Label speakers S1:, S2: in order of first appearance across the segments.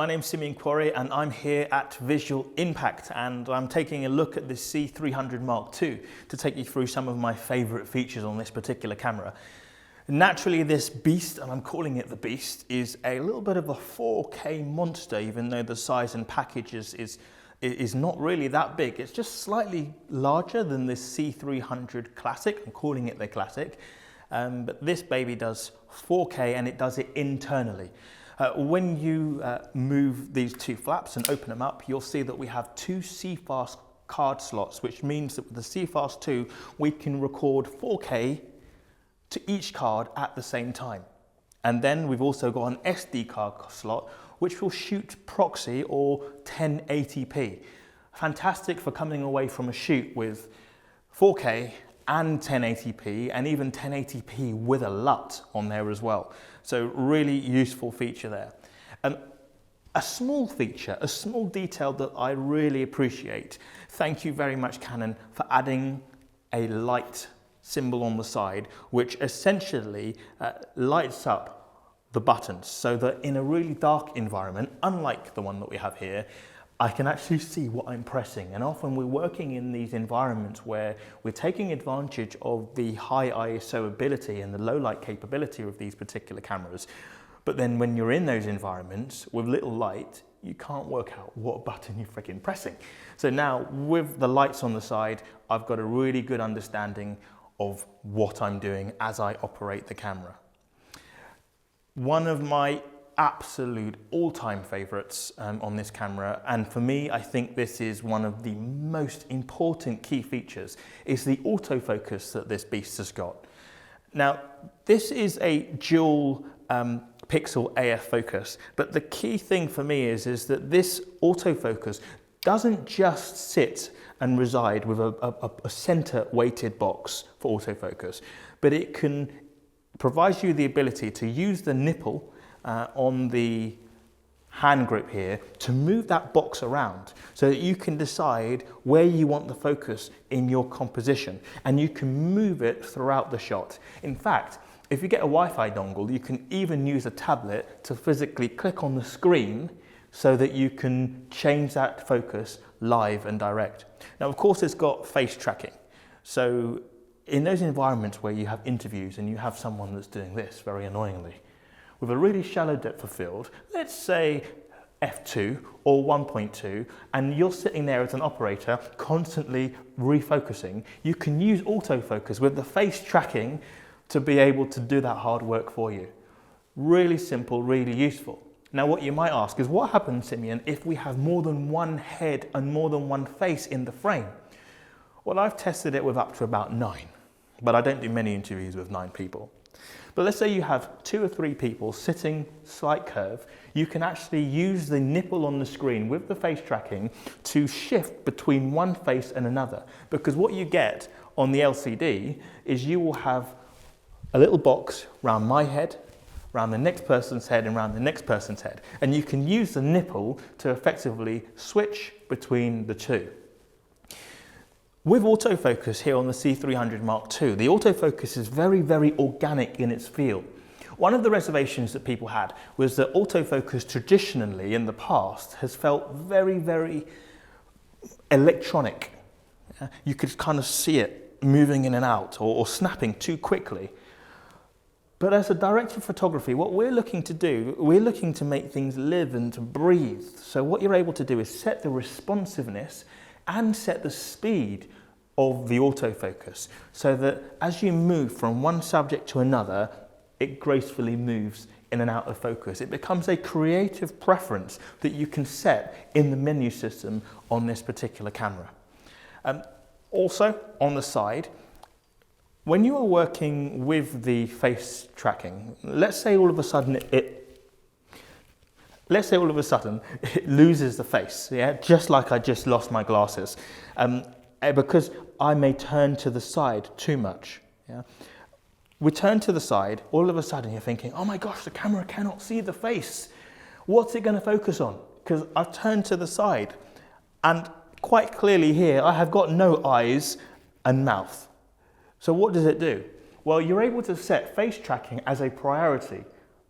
S1: My name's Simeon Quarrie and I'm here at Visual Impact, and I'm taking a look at the C300 Mark II to take you through some of my favourite features on this particular camera. Naturally, this beast, and I'm calling it the beast, is a little bit of a 4K monster, even though the size and package is not really that big. It's just slightly larger than this C300 Classic. I'm calling it the Classic. But this baby does 4K and it does it internally. When you move these two flaps and open them up, you'll see that we have two CFast card slots, which means that with the CFast 2, we can record 4K to each card at the same time. And then we've also got an SD card slot, which will shoot proxy or 1080p. Fantastic for coming away from a shoot with 4K and 1080p, and even 1080p with a LUT on there as well. So really useful feature there. A small feature, a small detail that I really appreciate. Thank you very much, Canon, for adding a light symbol on the side, which essentially lights up the buttons, so that in a really dark environment, unlike the one that we have here, I can actually see what I'm pressing. And often we're working in these environments where we're taking advantage of the high ISO ability and the low light capability of these particular cameras. But then when you're in those environments with little light, you can't work out what button you're freaking pressing. So now with the lights on the side, I've got a really good understanding of what I'm doing as I operate the camera. One of my absolute all-time favorites on this camera, and for me, I think this is one of the most important key features, is the autofocus that this beast has got. Now, this is a dual pixel AF focus, but the key thing for me is that this autofocus doesn't just sit and reside with a center weighted box for autofocus, but it provides you the ability to use the nipple on the hand grip here to move that box around so that you can decide where you want the focus in your composition, and you can move it throughout the shot. In fact, if you get a Wi-Fi dongle, you can even use a tablet to physically click on the screen so that you can change that focus live and direct. Now, of course, it's got face tracking. So in those environments where you have interviews and you have someone that's doing this very annoyingly, with a really shallow depth of field, let's say f2 or 1.2, and you're sitting there as an operator constantly refocusing, you can use autofocus with the face tracking to be able to do that hard work for you. Really simple, really useful. Now, what you might ask is, what happens, Simeon, if we have more than one head and more than one face in the frame? Well, I've tested it with up to about 9, but I don't do many interviews with 9 people. But let's say you have 2 or 3 people sitting slight curve. You can actually use the nipple on the screen with the face tracking to shift between one face and another. Because what you get on the LCD is you will have a little box around my head, around the next person's head, and around the next person's head. And you can use the nipple to effectively switch between the two. With autofocus here on the C300 Mark II, the autofocus is very, very organic in its feel. One of the reservations that people had was that autofocus traditionally in the past has felt very, very electronic. You could kind of see it moving in and out or snapping too quickly. But as a director of photography, what we're looking to do, we're looking to make things live and to breathe. So what you're able to do is set the responsiveness and set the speed of the autofocus so that as you move from one subject to another, it gracefully moves in and out of focus. It becomes a creative preference that you can set in the menu system on this particular camera. Also, on the side, when you are working with the face tracking, let's say all of a sudden it loses the face, yeah? Just like I just lost my glasses, because I may turn to the side too much. Yeah? We turn to the side, all of a sudden you're thinking, oh my gosh, the camera cannot see the face. What's it going to focus on? Because I've turned to the side, and quite clearly here I have got no eyes and mouth. So what does it do? Well, you're able to set face tracking as a priority,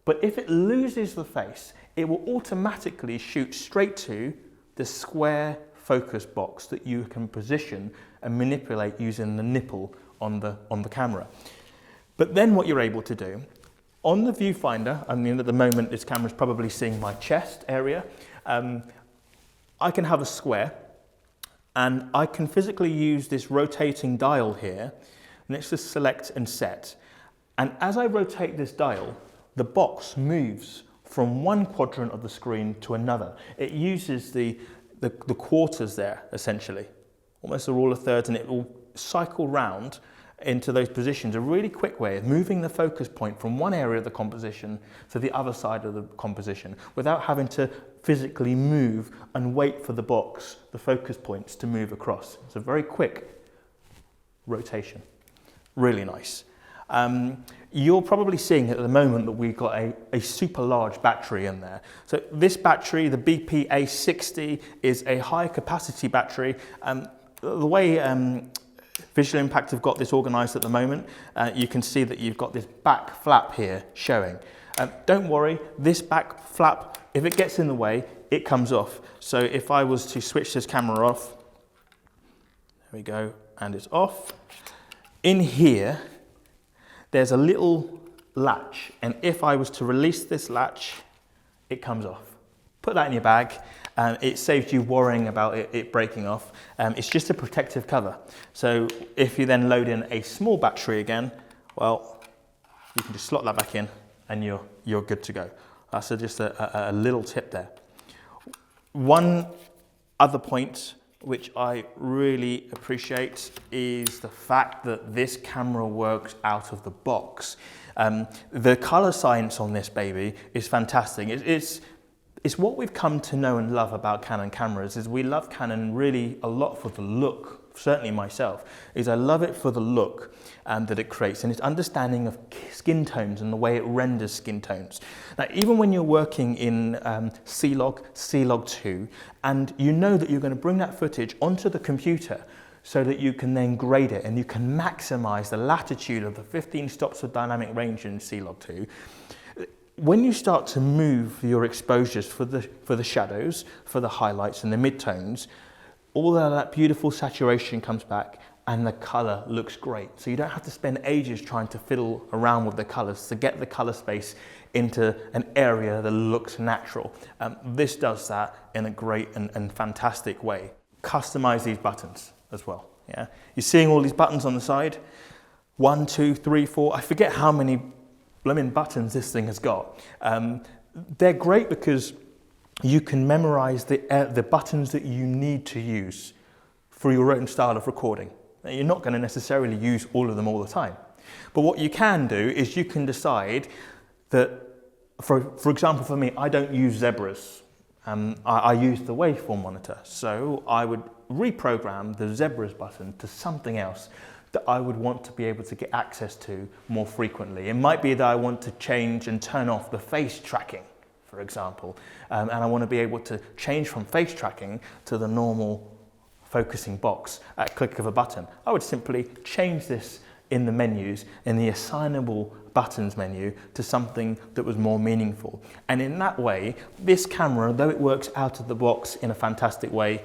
S1: but if it loses the face, it will automatically shoot straight to the square focus box that you can position and manipulate using the nipple on the camera. But then what you're able to do, on the viewfinder, I mean at the moment this camera's probably seeing my chest area, I can have a square and I can physically use this rotating dial here, and it's just select and set. And as I rotate this dial, the box moves from one quadrant of the screen to another. It uses the quarters there, essentially, almost a rule of thirds, and it will cycle round into those positions. A really quick way of moving the focus point from one area of the composition to the other side of the composition without having to physically move and wait for the box, the focus points, to move across. It's a very quick rotation. Really nice. You're probably seeing at the moment that we've got a super large battery in there. So this battery, the BPA60, is a high capacity battery. The way Visual Impact have got this organised at the moment, you can see that you've got this back flap here showing. Don't worry, this back flap, if it gets in the way, it comes off. So if I was to switch this camera off, there we go, and it's off. In here, there's a little latch, and if I was to release this latch, it comes off. Put that in your bag. It saves you worrying about it breaking off. It's just a protective cover. So if you then load in a small battery again, well, you can just slot that back in and you're good to go. That's just a little tip there. One other point which I really appreciate is the fact that this camera works out of the box. The color science on this baby is fantastic. It's what we've come to know and love about Canon cameras. Is we love Canon really a lot for the look, certainly myself, is I love it for the look that it creates and its understanding of skin tones and the way it renders skin tones. Now, even when you're working in C-Log, C-Log 2, and you know that you're going to bring that footage onto the computer so that you can then grade it and you can maximize the latitude of the 15 stops of dynamic range in C-Log 2, when you start to move your exposures for the shadows, for the highlights and the midtones, all of that beautiful saturation comes back and the color looks great. So you don't have to spend ages trying to fiddle around with the colors to get the color space into an area that looks natural. This does that in a great and fantastic way. Customize these buttons as well. Yeah, you're seeing all these buttons on the side. 1, 2, 3, 4. I forget how many blooming buttons this thing has got. They're great because you can memorize the buttons that you need to use for your own style of recording. Now, you're not going to necessarily use all of them all the time. But what you can do is you can decide that, for example, for me, I don't use zebras. I use the waveform monitor. So I would reprogram the zebras button to something else that I would want to be able to get access to more frequently. It might be that I want to change and turn off the face tracking, for example, and I want to be able to change from face tracking to the normal focusing box at a click of a button. I would simply change this in the menus, in the assignable buttons menu, to something that was more meaningful. And in that way, this camera, though it works out of the box in a fantastic way,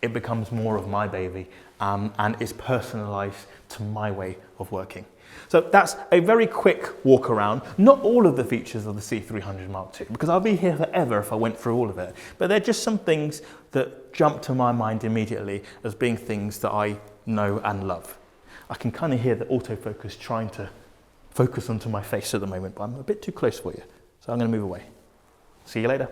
S1: it becomes more of my baby and is personalized to my way of working. So that's a very quick walk around. Not all of the features of the C300 Mark II, because I'll be here forever if I went through all of it. But they're just some things that jump to my mind immediately as being things that I know and love. I can kind of hear the autofocus trying to focus onto my face at the moment, but I'm a bit too close for you. So I'm going to move away. See you later.